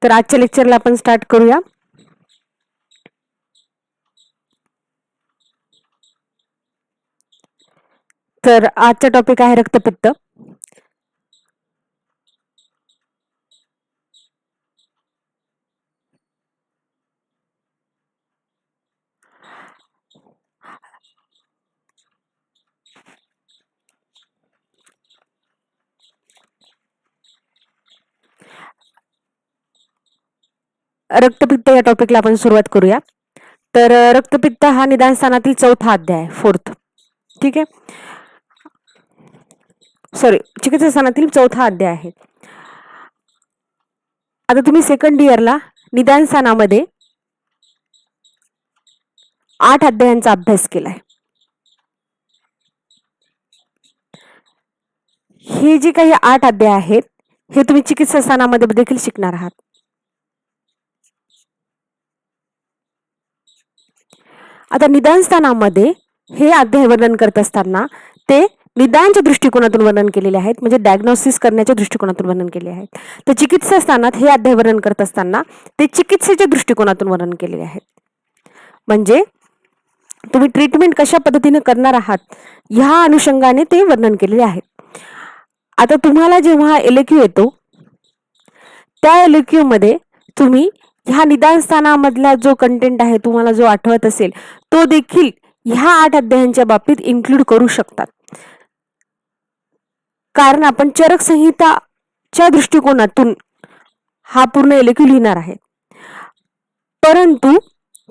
तर आजच्या लेक्चरला आपण स्टार्ट करूया. तर आजचा टॉपिक आहे रक्तपित्त. रक्तपित्त या टॉपिकला आपण सुरुवात करूया. तर रक्तपित्त हा निदान स्थानातील चौथा अध्याय आहे, फोर्थ. ठीक आहे, सॉरी, चिकित्सा स्थानातील चौथा अध्याय आहे. आता तुम्ही सेकंड इयरला निदान स्थानामध्ये 8 अध्यायांचा अभ्यास केलाय. हे जे काही 8 अध्याय आहेत हे तुम्ही चिकित्सा स्थानामध्ये देखील शिकणार आहात. आता निदान स्थानामध्ये हे अध्याय वर्णन करत असताना ते निदानच्या दृष्टिकोनातून वर्णन केलेले आहेत, म्हणजे डायग्नोसिस करण्याच्या दृष्टिकोनातून वर्णन केले आहेत. तर चिकित्सा स्थानात हे अध्याय वर्णन करत असताना ते चिकित्सेच्या दृष्टिकोनातून वर्णन केलेले आहेत, म्हणजे तुम्ही ट्रीटमेंट कशा पद्धतीने करणार आहात ह्या अनुषंगाने ते वर्णन केलेले आहेत. आता तुम्हाला जेव्हा एलक्यू येतो त्या एलक्यू मध्ये तुम्ही ह्या निदान स्थानामधला जो कंटेंट आहे तुम्हाला जो आठवत असेल तो देखील ह्या 8 अध्यायांच्या बाबतीत इन्क्लूड करू शकतात, कारण आपण चरक संहिताच्या दृष्टिकोनातून हा पूर्ण एलक्यू लिहिणार आहे. परंतु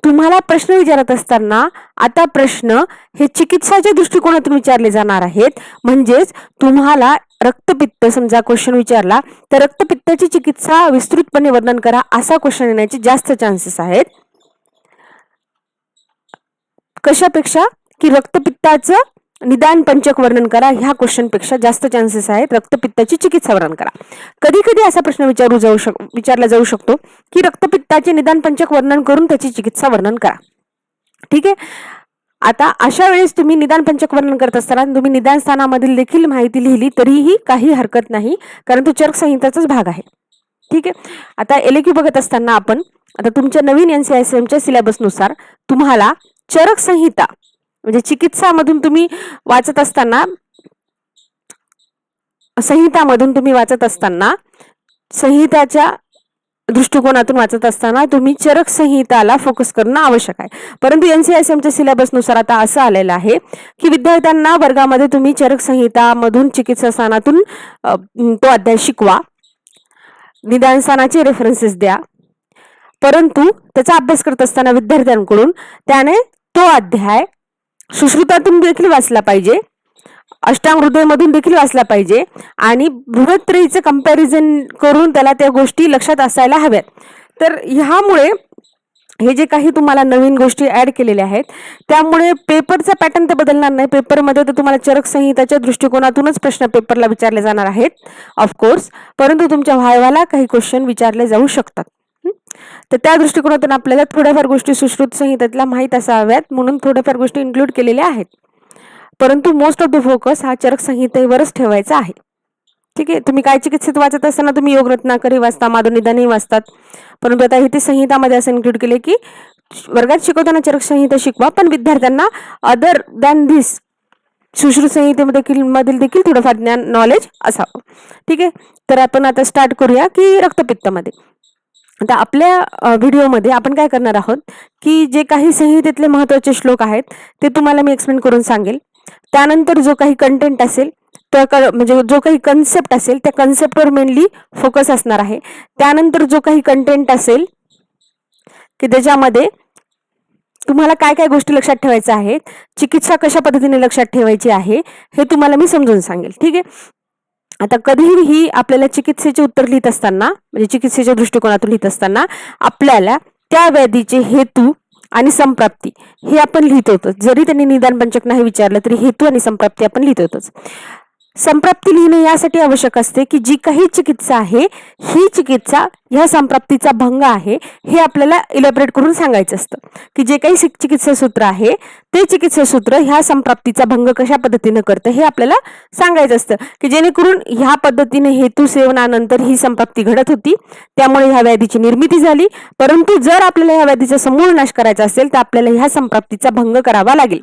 तुम्हाला प्रश्न विचारत असताना आता प्रश्न हे चिकित्साच्या दृष्टिकोनातून विचारले जाणार आहेत, म्हणजेच तुम्हाला रक्तपित्त समजा क्वेश्चन विचारला तर रक्तपित्ताची चिकित्सा विस्तृतपणे वर्णन करा असा क्वेश्चन येण्याचे जास्त चान्सेस आहेत. कशापेक्षा की रक्तपित्ताचं निदान पंचक वर्णन करा ह्या क्वेश्चन पेक्षा जास्त चान्सेस आहेत रक्तपित्ताची चिकित्सा वर्णन करा. कधी कधी असा प्रश्न विचारला जाऊ शकतो की रक्तपित्ताचे निदान पंचक वर्णन करून त्याची चिकित्सा वर्णन करा. ठीक आहे, आता अशा वेळेस तुम्ही निदान पंचक वर्णन करत असताना तुम्ही निदान स्थानामधील देखील माहिती लिहिली तरीही काही हरकत नाही, कारण तो चरक संहिताचाच भाग आहे. ठीक आहे, आता एलक्यू बघत असताना आपण आता तुमच्या नवीन NCISM सिलेबस नुसार तुम्हाला चरक संहिता म्हणजे चिकित्सामधून तुम्ही वाचत असताना संहिताच्या दृष्टिकोनातून वाचत असताना तुम्ही चरक संहिताला फोकस करणं आवश्यक आहे. परंतु NCISM सिलेबस नुसार आता असं आलेलं आहे की विद्यार्थ्यांना वर्गामध्ये तुम्ही चरक संहिता मधून चिकित्सा स्थानातून तो अध्याय शिकवा, निदान स्थानाचे रेफरन्सेस द्या, परंतु त्याचा अभ्यास करत असताना विद्यार्थ्यांकडून त्याने तो अध्याय सुश्रुतातून देखील वाचला पाहिजे, अष्टांग हृदयमधून देखील वाचला पाहिजे आणि बृहत्त्रयीचे कंपॅरिझन करून त्याला त्या गोष्टी लक्षात असायला हव्यात. तर ह्यामुळे हे जे काही तुम्हाला नवीन गोष्टी ऍड केलेल्या आहेत त्यामुळे पेपरचा पॅटर्न तर बदलणार नाही. पेपरमध्ये तर तुम्हाला चरक संहिताच्या दृष्टिकोनातूनच प्रश्न पेपरला विचारले जाणार आहेत ऑफकोर्स, परंतु तुमच्या व्हायवाला काही क्वेश्चन विचारले जाऊ शकतात. तर त्या दृष्टिकोनातून आपल्याला थोड्याफार गोष्टी सुश्रुत संहितेतल्या माहीत असाव्यात म्हणून थोड्याफार गोष्टी इन्क्लूड केलेल्या आहेत, परंतु मोस्ट ऑफ द फोकस हा चरक संहितेवरच ठेवायचा आहे. ठीक आहे, तुम्ही काय चिकित्सेत वाचत असताना तुम्ही योग रत्नाकरही वाचता, माधवनिदानही वाचतात, परंतु आता इथे संहितामध्ये असं इन्क्लूड केले की वर्गात शिकवताना चरक संहिता शिकवा, पण विद्यार्थ्यांना अदर दॅन धिस सुश्रुत संहितेमध्ये देखील थोडंफार ज्ञान नॉलेज असावं. ठीक आहे, तर आपण आता स्टार्ट करूया की रक्तपित्तामध्ये. आता आपल्या व्हिडिओमध्ये आपण काय करणार आहोत की जे काही संहितेतले महत्त्वाचे श्लोक आहेत ते तुम्हाला मी एक्सप्लेन करून सांगेल. त्यानंतर जो काही कंटेंट असेल म्हणजे जो काही कन्सेप्ट असेल त्या कन्सेप्टवर मेनली फोकस असणार आहे. त्यानंतर जो काही कंटेंट असेल की त्याच्यामध्ये तुम्हाला काय काय गोष्टी लक्षात ठेवायच्या आहेत, चिकित्सा कशा पद्धतीने लक्षात ठेवायची आहे हे तुम्हाला मी समजून सांगेल. ठीक आहे, आता कधीही आपल्याला चिकित्सेचे उत्तर लिहित असताना म्हणजे चिकित्सेच्या दृष्टिकोनातून लिहित असताना आपल्याला त्या व्याधीचे हेतू आणि संप्राप्ती हे आपण लिहित होतो. जरी त्यांनी निदान पंचक नाही विचारलं तरी हेतू आणि संप्राप्ती आपण लिहित होतोच. संप्राप्ती लिहिणे यासाठी आवश्यक असते की जी काही चिकित्सा आहे ही चिकित्सा ह्या संप्राप्तीचा भंग आहे हे आपल्याला इलॅबोरेट करून सांगायचं असतं की जे काही चिकित्सा सूत्र आहे ते चिकित्सा सूत्र ह्या संप्राप्तीचा भंग कशा पद्धतीने करतं हे आपल्याला सांगायचं असतं की जेणेकरून ह्या पद्धतीने हेतू सेवनानंतर ही संप्राप्ती घडत होती, त्यामुळे ह्या व्याधीची निर्मिती झाली. परंतु जर आपल्याला ह्या व्याधीचा समूळ नाश करायचा असेल तर आपल्याला ह्या संप्राप्तीचा भंग करावा लागेल.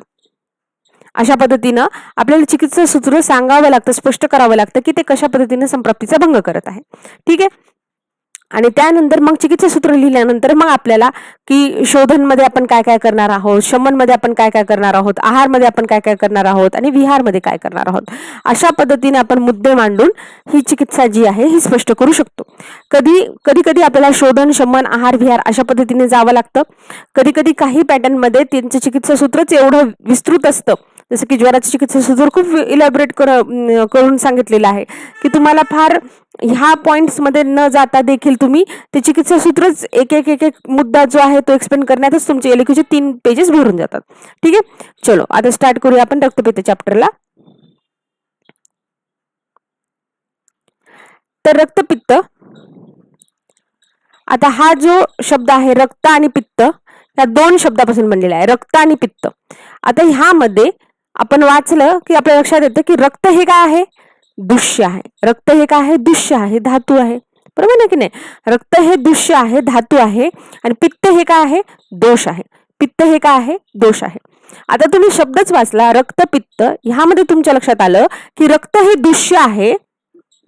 अशा पद्धतीनं आपल्याला चिकित्सा सूत्र सांगावं लागतं, स्पष्ट करावं लागतं की ते कशा पद्धतीने संप्राप्तीचा भंग करत आहे. ठीक आहे. आणि त्यानंतर मग चिकित्सा सूत्र लिहिल्यानंतर मग आपल्याला की शोधनमध्ये आपण काय काय करणार आहोत, शमनमध्ये आपण काय काय करणार आहोत, आहारमध्ये आपण काय काय करणार आहोत आणि विहारमध्ये काय करणार आहोत, अशा पद्धतीने आपण मुद्दे मांडून ही चिकित्सा जी आहे ही स्पष्ट करू शकतो. कधी कधी आपल्याला शोधन, शमन, आहार, विहार अशा पद्धतीने जावं लागतं. कधी कधी काही पॅटर्नमध्ये त्यांचं चिकित्सा सूत्रच एवढं विस्तृत असतं, जसं की ज्वराचं चिकित्सा सूत्र खूप इलॅबोरेट करून सांगितलेलं आहे की तुम्हाला फार ह्या पॉइंट्स मध्ये न जाता देखील तुम्ही ते चिकित्सा सूत्रच एक एक एक एक मुद्दा जो आहे तो एक्सप्लेन करण्यातच तुमचे एलक्यूचे 3 पेजेस भरून जातात. ठीक आहे. चलो आता स्टार्ट करूया आपण रक्तपित्त चॅप्टरला. तर रक्तपित्त, आता हा जो शब्द आहे रक्त आणि पित्त या 2 शब्दापासून बनलेला आहे, रक्त आणि पित्त. आता ह्यामध्ये आपण वाचलं की आपल्या लक्षात येतं की रक्त हे काय आहे, दुष्य आहे. रक्त हे काय आहे, दुष्य आहे, धातू आहे. बरोबर आहे की नाही. रक्त हे दुष्य आहे, धातू आहे आणि पित्त हे काय आहे, दोष आहे. पित्त हे काय आहे, दोष आहे. आता तुम्ही शब्दच वाचला रक्त पित्त, ह्यामध्ये तुमच्या लक्षात आलं की रक्त हे दुष्य आहे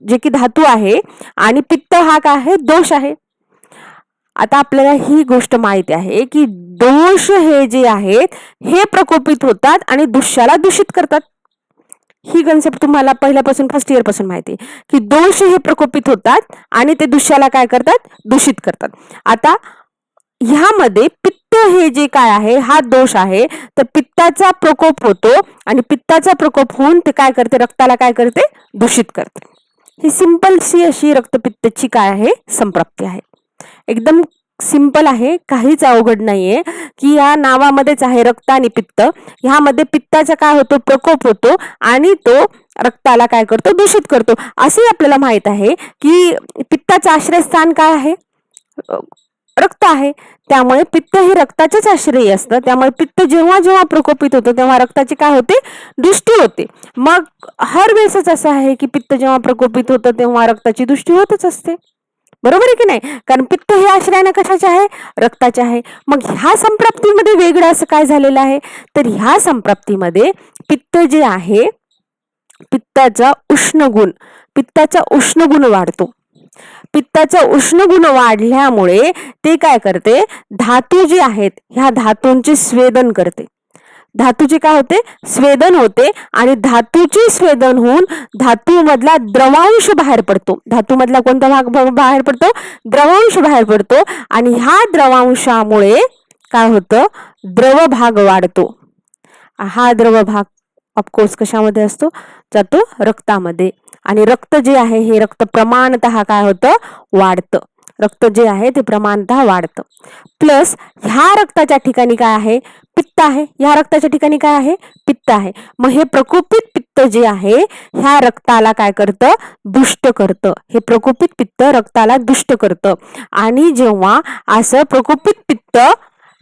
जे की धातू आहे आणि पित्त हा काय आहे, दोष आहे. आता आपल्याला ही गोष्ट माहिती आहे की दोष हे जे आहेत हे प्रकोपित होतात आणि दुष्याला दूषित करतात. ही कन्सेप्ट तुम्हाला पहिल्यापासून फर्स्ट इयर पासून माहिती आहे की दोष हे प्रकोपित होतात आणि ते दुष्याला काय करतात, दूषित करतात. आता ह्यामध्ये पित्त हे जे काय आहे हा दोष आहे, तर पित्ताचा प्रकोप होतो आणि पित्ताचा प्रकोप होऊन ते काय करते, रक्ताला काय करते, दूषित करते. ही सिंपलशी अशी रक्तपित्ताची काय आहे, संप्राप्ती आहे. एकदम सिंपल आहे, काहीच अवघड नाहीये की या नावामध्येच आहे रक्त आणि पित्त. ह्यामध्ये पित्ताचा काय होतो, प्रकोप होतो आणि तो रक्ताला काय करतो, दूषित करतो. असे आपल्याला माहित आहे की पित्ताचं आश्रयस्थान काय आहे, रक्त आहे. त्यामुळे पित्त हे रक्ताचेच आश्रयी असतं. त्यामुळे पित्त जेव्हा जेव्हा प्रकोपित होतो तेव्हा रक्ताची काय होते, दृष्टी होते. मग हर वेळेसच असं आहे की पित्त जेव्हा प्रकोपित होतं तेव्हा रक्ताची दृष्टी होतच असते. बरोबर आहे की नाही. कारण पित्त हे आश्रयाने कशाचे आहे, रक्ताचे आहे. मग ह्या संप्राप्तीमध्ये वेगळं असं काय झालेलं आहे, तर ह्या संप्राप्तीमध्ये पित्त जे आहे, पित्ताचा उष्णगुण वाढतो. पित्ताचा उष्णगुण वाढल्यामुळे ते काय करते, धातू जे आहेत ह्या धातूंचे स्वेदन करते. धातूचे काय होते, स्वेदन होते आणि धातूचे स्वेदन होऊन धातू मधला द्रवांश बाहेर पडतो. धातू मधला कोणता भाग बाहेर पडतो, द्रवांश बाहेर पडतो आणि ह्या द्रवांशामुळे काय होतं, द्रव भाग वाढतो. हा द्रव भाग ऑफकोर्स कशामध्ये असतो, जातो रक्तामध्ये. आणि रक्त जे आहे हे रक्त प्रमाणतः काय होतं, वाढतं. रक्त जे आहे ते प्रमाणतः वाढतं. प्लस ह्या रक्ताच्या ठिकाणी काय आहे, पित्त आहे. ह्या रक्ताच्या ठिकाणी काय आहे, पित्त आहे. मग हे प्रकोपित पित्त जे आहे ह्या रक्ताला काय करतं, दुष्ट करतं. हे प्रकोपित पित्त रक्ताला दुष्ट करतं. आणि जेव्हा असं प्रकोपित पित्त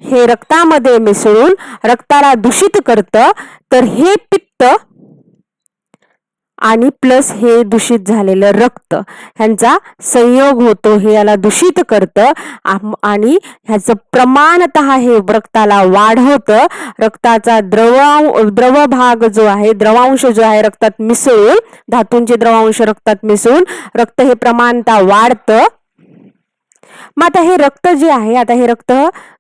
हे रक्तामध्ये मिसळून रक्ताला दूषित करतं, तर हे पित्त आणि प्लस हे दूषित झालेलं रक्त ह्यांचा संयोग होतो, हे याला दूषित करतं आणि ह्याचं प्रमाणतः हे रक्ताला वाढवतं. रक्ताचा द्रव भाग जो आहे, द्रवांश जो आहे रक्तात मिसळून, धातूंचे द्रवांश रक्तात मिसळून रक्त हे प्रमाणतः वाढतं. मग आता हे रक्त जे आहे, आता हे रक्त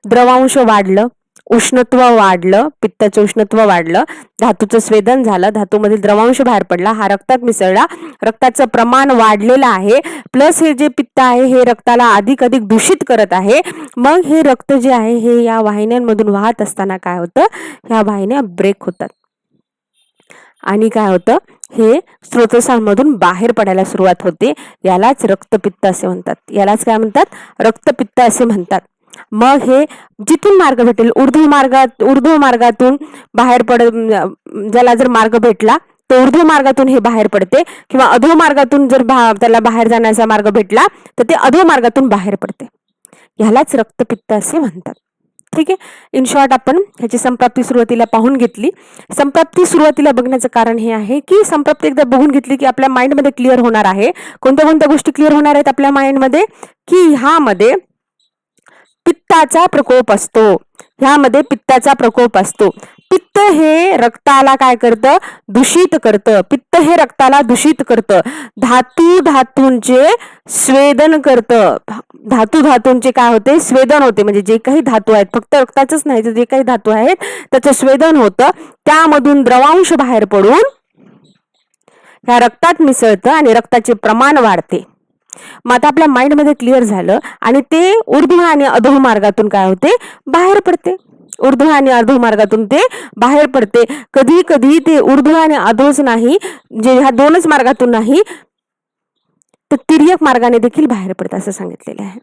द्रवांश वाढलं, उष्णत्व वाढलं, पित्ताचं उष्णत्व वाढलं, धातूचं स्वेदन झालं, धातूमधील द्रवांश बाहेर पडला, हा रक्तात मिसळला, रक्ताचं प्रमाण वाढलेलं आहे. प्लस हे जे पित्त आहे हे रक्ताला अधिक दूषित करत आहे. मग हे रक्त जे आहे हे या वाहिन्यांमधून वाहत असताना काय होतं, ह्या वाहिन्या ब्रेक होतात आणि काय होतं, हे स्रोतोसांमधून बाहेर पडायला सुरुवात होते. यालाच रक्तपित्त असे म्हणतात. यालाच काय म्हणतात, रक्तपित्त असे म्हणतात. मग हे जिथून मार्ग भेटेल, ऊर्ध्व मार्गातून बाहेर ज्याला जर मार्ग भेटला तर ऊर्ध्व मार्गातून हे बाहेर पडते किंवा अधो मार्गातून जर त्याला बाहेर जाण्याचा मार्ग भेटला तर ते अधो मार्गातून बाहेर पडते. ह्यालाच रक्तपित्त असे म्हणतात. ठीक आहे. इन शॉर्ट आपण ह्याची संप्राप्ती सुरुवातीला पाहून घेतली. संप्राप्ती सुरुवातीला बघण्याचं कारण हे आहे की संप्राप्ती एकदा बघून घेतली की आपल्या माइंडमध्ये क्लिअर होणार आहे. कोणत्या कोणत्या गोष्टी क्लिअर होणार आहेत आपल्या माइंडमध्ये, की ह्यामध्ये पित्ताचा प्रकोप असतो. ह्यामध्ये पित्ताचा प्रकोप असतो. पित्त हे रक्ताला काय करतं, दूषित करतं. पित्त हे रक्ताला दूषित करतं. धातूंचे स्वेदन करतं. धातूंचे काय होते, स्वेदन होते. म्हणजे जे काही धातू आहेत, फक्त रक्ताचंच नाही तर जे काही धातू आहेत त्याचं स्वेदन होतं. त्यामधून द्रवांश बाहेर पडून ह्या रक्तात मिसळतं आणि रक्ताचे प्रमाण वाढते. मग आता आपल्या माइंडमध्ये क्लिअर झालं आणि ते ऊर्ध्व आणि अधो मार्गातून काय होते, बाहेर पडते. ऊर्ध्व आणि अधो मार्गातून ते बाहेर पडते. कधी कधी ते ऊर्ध्व आणि अधोच नाही, जे ह्या दोनच मार्गातून नाही तर तिर्यक मार्गाने देखील बाहेर पडतं असं सांगितलेलं आहे.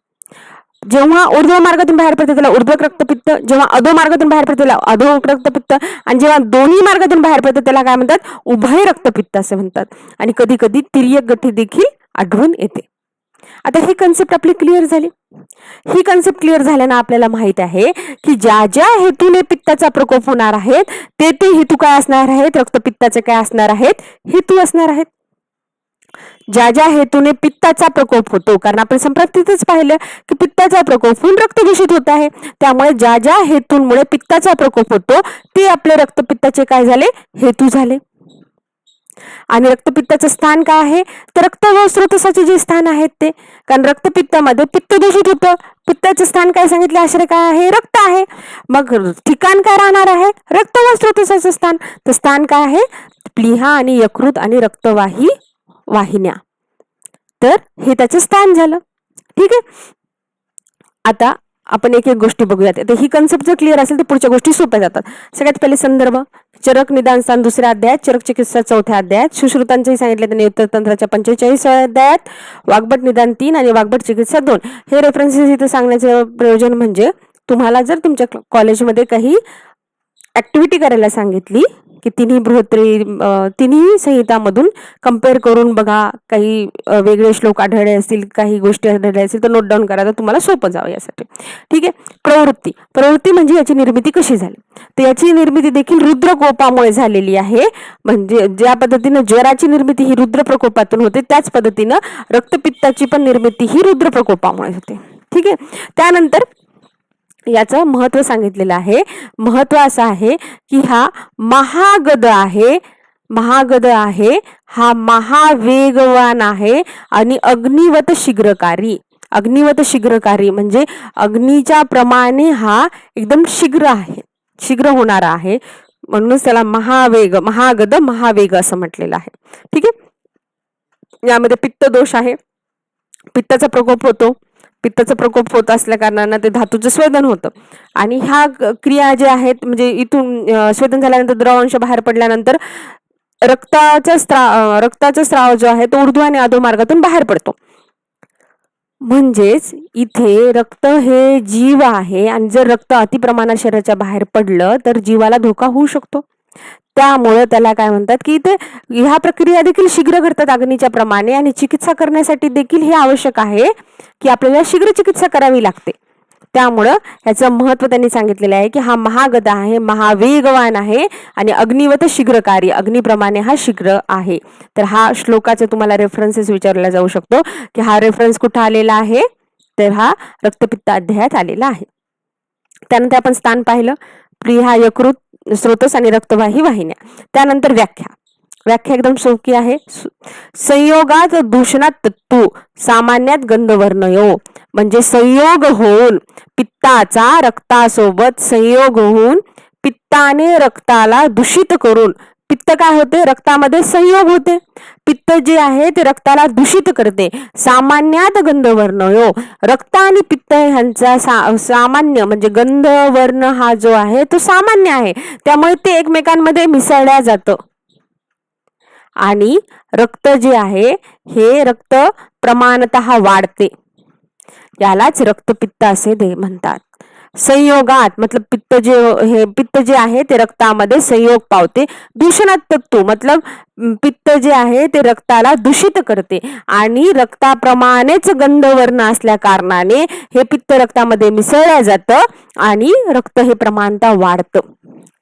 जेव्हा ऊर्ध्व मार्गातून बाहेर पडते त्याला ऊर्ध्वक रक्तपित्त, जेव्हा अधो मार्गातून बाहेर पडते त्याला अधो रक्तपित्त, आणि जेव्हा दोन्ही मार्गातून बाहेर पडते त्याला काय म्हणतात, उभय रक्तपित्त असे म्हणतात. आणि कधी कधी तिर्यक गठी देखील आढळून येते. आता ही कन्सेप्ट आपली क्लिअर झाली. ही कन्सेप्ट क्लिअर झाल्यानं आपल्याला माहित आहे की ज्या ज्या हेतूने पित्ताचा प्रकोप होणार आहेत ते हेतू काय असणार आहेत, रक्तपित्ताचे काय असणार आहेत, हेतू असणार आहेत. ज्या ज्या हेतूने पित्ताचा प्रकोप होतो, कारण आपण संप्राप्तीतच पाहिलं की पित्ताचा प्रकोप होऊन रक्त दूषित होत आहे. त्यामुळे ज्या ज्या हेतूंमुळे पित्ताचा प्रकोप होतो ते आपले रक्तपित्ताचे काय झाले, हेतू झाले. आणि रक्तपित्ताचं स्थान काय आहे, तर रक्त व स्रोतसाचे जे स्थान आहेत ते, कारण रक्तपित्तामध्ये पित्त दूषित होतं. पित्ताचं स्थान काय सांगितले, आश्रय काय आहे, रक्त आहे. मग ठिकाण काय राहणार आहे, रक्त व स्रोतसाचं स्थान. तर स्थान काय आहे, प्लीहा आणि यकृत आणि रक्तवाही वाहिन्या. तर हे त्याचं स्थान झालं. ठीक आहे. आता आपण एक एक गोष्टी बघूयात. आता ही कन्सेप्ट जर क्लिअर असेल तर पुढच्या गोष्टी सोप्या जातात. सगळ्यात पहिले संदर्भ, चरक निदान स्थान 2ऱ्या अध्यायात, चरक चिकित्सा 4थ्या अध्यायात, सुश्रुतांचंही सांगितलं त्यांनी उत्तर तंत्राच्या 45व्या अध्यायात, वाग्भट निदान 3 आणि वाग्भट चिकित्सा 2. हे रेफरन्सेस इथे सांगण्याचं प्रयोजन म्हणजे तुम्हाला जर तुमच्या कॉलेजमध्ये काही ऍक्टिव्हिटी करायला सांगितली की तिन्ही संहितामधून कम्पेअर करून बघा, काही वेगळे श्लोक आढळले असतील, काही गोष्टी आढळल्या असतील तर नोट डाऊन करा, तर तुम्हाला सोपं जावं यासाठी. ठीक आहे. प्रवृत्ती म्हणजे याची निर्मिती कशी झाली, तर याची निर्मिती देखील रुद्र कोपामुळे झालेली आहे. म्हणजे ज्या पद्धतीनं ज्वराची निर्मिती ही रुद्र प्रकोपातून होते त्याच पद्धतीनं रक्तपित्ताची पण निर्मिती ही रुद्र प्रकोपामुळे होते. ठीक आहे. त्यानंतर याचं महत्व सांगितलेलं आहे. महत्व असं आहे की हा महागद आहे, हा महावेगवान आहे आणि अग्निवत शीघ्रकारी म्हणजे अग्नीच्या प्रमाणे हा एकदम शीघ्र आहे, शीघ्र होणारा आहे. म्हणूनच त्याला महागद महावेग असं म्हटलेलं आहे. ठीक आहे. यामध्ये पित्त दोष आहे, पित्ताचा प्रकोप होतो. पित्ताचा प्रकोप होत असल्या कारणानं ते धातूचं स्वेदन होतं. आणि ह्या क्रिया ज्या आहेत म्हणजे इथून स्वेदन झाल्यानंतर द्रवांश बाहेर पडल्यानंतर रक्ताचा स्राव जो आहे तो ऊर्ध्व आणि अधो मार्गातून बाहेर पडतो. म्हणजेच इथे रक्त हे जीव आहे आणि जर रक्त अतिप्रमाणात शरीराच्या बाहेर पडलं तर जीवाला धोका होऊ शकतो. त्यामुळे त्याला काय म्हणतात की इथे ह्या प्रक्रिया देखील शीघ्र घडतात अग्नीच्या प्रमाणे, आणि चिकित्सा करण्यासाठी देखील हे आवश्यक आहे की आपल्याला शीघ्र चिकित्सा करावी लागते. त्यामुळं ह्याचं महत्व त्यांनी सांगितलेलं आहे की हा महागद आहे, महावेगवान आहे आणि अग्निवत शीघ्रकारी, अग्निप्रमाणे हा शीघ्र आहे. तर हा श्लोकाचे तुम्हाला रेफरन्सेस विचारला जाऊ शकतो की हा रेफरन्स कुठं आलेला आहे, तर हा रक्तपित्त अध्यायात आलेला आहे. त्यानंतर आपण स्थान पाहिलं, प्लीहा, यकृत, स्रोतस आणि रक्तवाही वाहिन्या. त्यानंतर व्याख्या एकदम सोपी आहे. संयोगात दूषणात तत्तू सामान्यात गंधवर्णयो, म्हणजे संयोग होऊन पित्ताचा रक्तासोबत संयोग होऊन पित्ताने रक्ताला दूषित करून, पित्त काय होते, रक्तामध्ये संयोग होते, पित्त जे आहे ते रक्ताला दूषित करते. सामान्यात गंधवर्णयो, रक्त आणि पित्त ह्यांचा सामान्य म्हणजे गंधवर्ण हा जो आहे तो सामान्य आहे, त्यामुळे ते एकमेकांमध्ये मिसळल्या जातं. आणि रक्त जे आहे हे रक्त प्रमाणतः वाढते, यालाच रक्तपित्त असे म्हणतात. संयोगात मतलब पित्त जे आहे ते रक्तामध्ये संयोग पावते. दूषणात मतलब पित्त जे आहे ते रक्ताला दूषित करते आणि रक्ताप्रमाणेच गंधवर्ण असल्या कारणाने हे पित्त रक्तामध्ये मिसळल्या जातं आणि रक्त हे प्रमाणता वाढतं.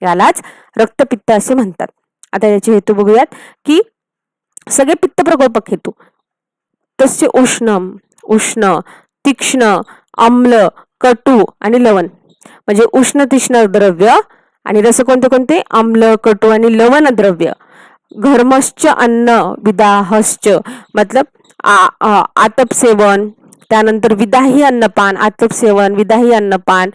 यालाच रक्तपित्त असे म्हणतात. आता याचे हेतू बघूयात की सगळे पित्त प्रकोपक हेतू तसे उष्ण, तीक्ष्ण, आम्ल, कटू आणि लवण. म्हणजे उष्ण तीक्ष्ण द्रव्य आणि रस कोणते कोणते? आम्ल, कटू आणि लवण द्रव्य. घर्मश्च अन्न विदाहश्च मतलब आतप सेवन, त्यानंतर विदाही अन्नपान, आतप सेवन, विदाही अन्नपान.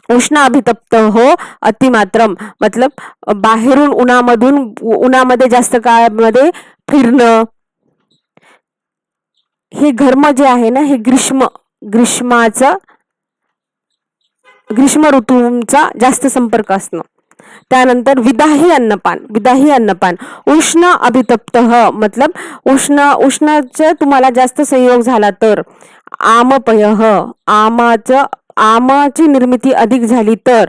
उष्ण अभितप्त हो अतिमात्रम मतलब बाहेरून उन्हामध्ये जास्त काळामध्ये फिरणं. हे घर्म जे आहे ना हे ग्रीष्म ऋतूचा जास्त संपर्क असणं. त्यानंतर विदाही अन्नपान. उष्ण अभितप्त मतलब उष्णाचं तुम्हाला जास्त संयोग झाला तर. आमपयः आमाची निर्मिती अधिक झाली तर.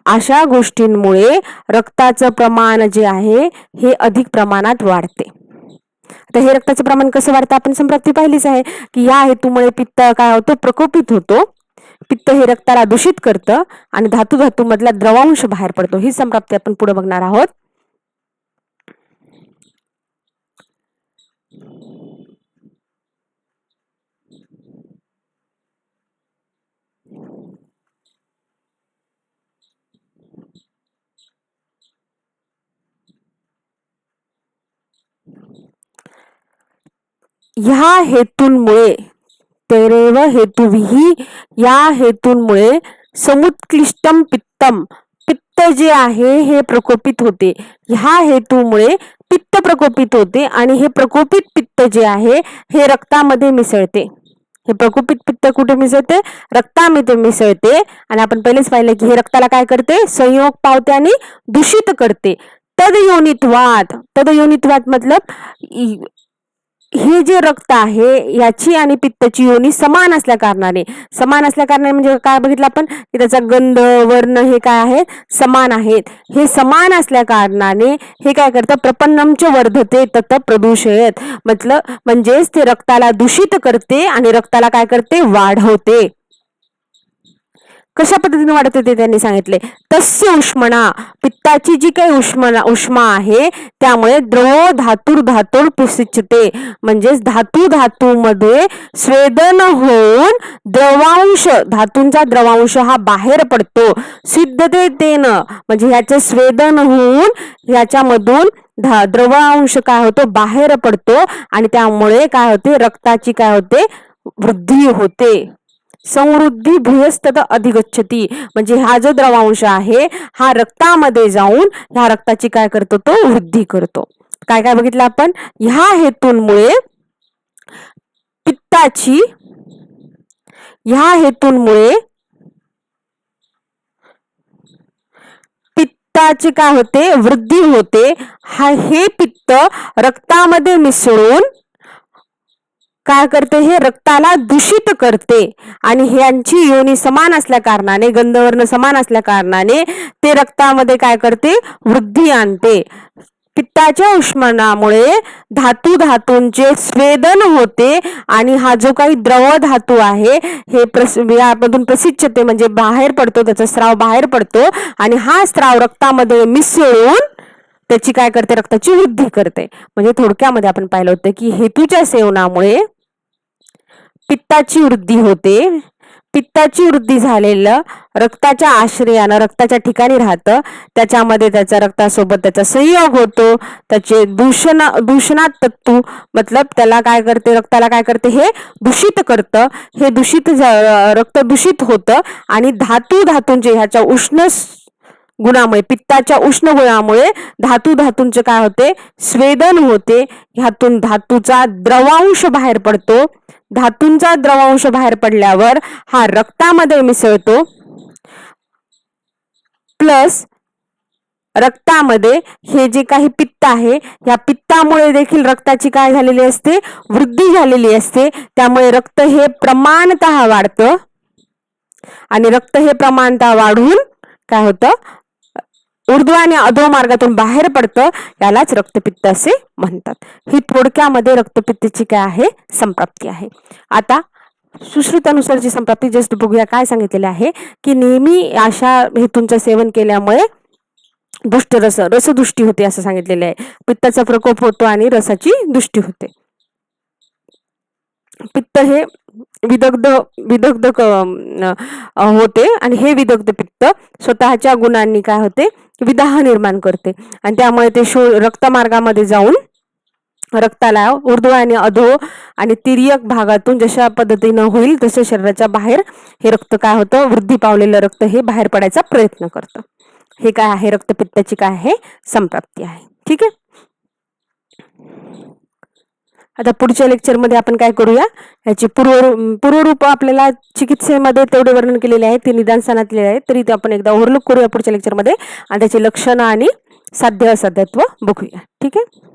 अशा गोष्टींमुळे रक्ताचं प्रमाण जे आहे हे अधिक प्रमाणात वाढते. आता हे रक्ताचं प्रमाण कसं वाढतं आपण संप्राप्ती पाहिलीच आहे की या हेतूमुळे पित्त काय होतो? प्रकोपित होतो. पित्त हे रक्ताला दूषित करतं आणि धातू मधला द्रवांश बाहेर पडतो. ही संप्राप्ती आपण पुढे बघणार आहोत. ह्या हेतूंमुळे तेरेव हेतुविही या हेतूंमुळे समुत्क्लिष्टम पित्त जे आहे हे प्रकोपित होते. ह्या हेतूमुळे पित्त प्रकोपित होते आणि हे प्रकोपित पित्त जे आहे हे रक्तामध्ये मिसळते. हे प्रकोपित पित्त कुठे मिसळते? रक्तामध्ये मिसळते आणि आपण पहिलेच पाहिलं की हे रक्ताला काय करते? संयोग पावते आणि दूषित करते. तदयोनित्वात मतलब हे जे रक्त आहे याची आणि पित्ताची योनी समान असल्या कारणाने म्हणजे काय बघितलं आपण की त्याचा गंध वर्ण हे काय आहे? समान आहेत. हे समान असल्या कारणाने हे काय करतं? प्रपन्नमच वर्धते तत प्रदूषयत मतलब म्हणजेच ते रक्ताला दूषित करते आणि रक्ताला काय करते? वाढवते. कशा पद्धतीने वाढत होते त्यांनी सांगितले. तस्य उष्मणा पित्ताची जी काही उष्मा आहे त्यामुळे द्रव धातुर प्रसिच्यते म्हणजेच धातूमध्ये स्वेदन होऊन धातूंचा द्रवांश हा बाहेर पडतो. सिद्धतेन म्हणजे ह्याचे स्वेदन होऊन ह्याच्यामधून द्रवांश काय होतो? बाहेर पडतो आणि त्यामुळे काय होते? रक्ताची काय होते? वृद्धी होते. समृद्धी भूयस्तत अधिगच्छती म्हणजे हा जो द्रवांश आहे हा रक्तामध्ये जाऊन ह्या रक्ताची काय करतो? तो वृद्धी करतो. काय काय बघितलं आपण? ह्या हेतूंमुळे पित्ताची काय होते? वृद्धी होते. हे पित्त रक्तामध्ये मिसळून काय करते? हे रक्ताला दूषित करते आणि ह्यांची योनी समान असल्या कारणाने गंधवर्ण समान असल्या कारणाने ते रक्तामध्ये काय करते? वृद्धी आणते. पित्ताच्या उष्मणामुळे धातूंचे स्वेदन होते आणि हा जो काही द्रव धातू आहे हे यामधून प्रसिद्धते म्हणजे बाहेर पडतो, त्याचा स्राव बाहेर पडतो आणि हा स्राव रक्तामध्ये मिसळून त्याची काय करते? रक्ताची वृद्धी करते. म्हणजे थोडक्यामध्ये आपण पाहिलं होतं की हेतूच्या सेवनामुळे पित्ताची वृद्धी होते. पित्ताची वृद्धी झालेलं रक्ताच्या आश्रयानं रक्ताच्या ठिकाणी राहतं. त्याच्यामध्ये त्याच्या रक्तासोबत त्याचा संयोग होतो. त्याचे दूषणात तत्व मतलब त्याला काय करते? रक्ताला काय करते? हे दूषित करतं. हे रक्त दूषित होतं आणि धातूंचे ह्याच्या उष्ण गुणामुळे पित्ताच्या उष्ण गुणामुळे धातूंचे काय होते? स्वेदन होते. ह्यातून धातूचा द्रवांश बाहेर पडतो. धातूंचा द्रवांश बाहेर पडल्यावर हा रक्तामध्ये मिसळतो प्लस रक्तामध्ये हे जे काही पित्त आहे, या पित्तामुळे देखील रक्ताची काय झालेली असते, वृद्धी झालेली असते. त्यामुळे रक्त हे प्रमाणतः वाढतं आणि रक्त हे प्रमाणतः वाढून काय होतं, ऊर्ध्व आणि अधो मार्गातून बाहेर पडतं. यालाच रक्तपित्त असे म्हणतात. ही थोडक्यामध्ये रक्तपित्ताची काय आहे, संप्राप्ती आहे. आता सुश्रुतानुसारची संप्राप्ती जस्ट बघूया. काय सांगितलेले आहे की नेहमी अशा हेतूंचं सेवन केल्यामुळे दुष्ट रसदुष्टी होते असं सांगितलेलं आहे. पित्ताचा प्रकोप होतो आणि रसाची दुष्टी होते. पित्त हे विदग्ध विदग्ध होते आणि हे विदग्ध पित्त स्वतःच्या गुणांनी काय होते, विदाह निर्माण करते आणि त्यामुळे ते रक्तमार्गामध्ये जाऊन रक्ताला ऊर्ध्व आणि अधो आणि तिर्यक भागातून जशा पद्धतीनं होईल तसं शरीराच्या बाहेर हे रक्त काय होतं, वृद्धी पावलेलं रक्त हे बाहेर पडायचा प्रयत्न करतं. हे काय आहे, रक्तपित्ताची काय आहे, संप्राप्ती आहे. ठीक आहे. आता पुढच्या लेक्चरमध्ये आपण काय करूया, याची पूर्वरूप आपल्याला चिकित्सेमध्ये तेवढे वर्णन केलेले आहे, ते निदान स्थानातले आहे, तरी ते आपण एकदा ओव्हरलुक करूया पुढच्या लेक्चरमध्ये आणि त्याचे लक्षणं आणि साध्य असाध्यत्व बघूया. ठीक आहे.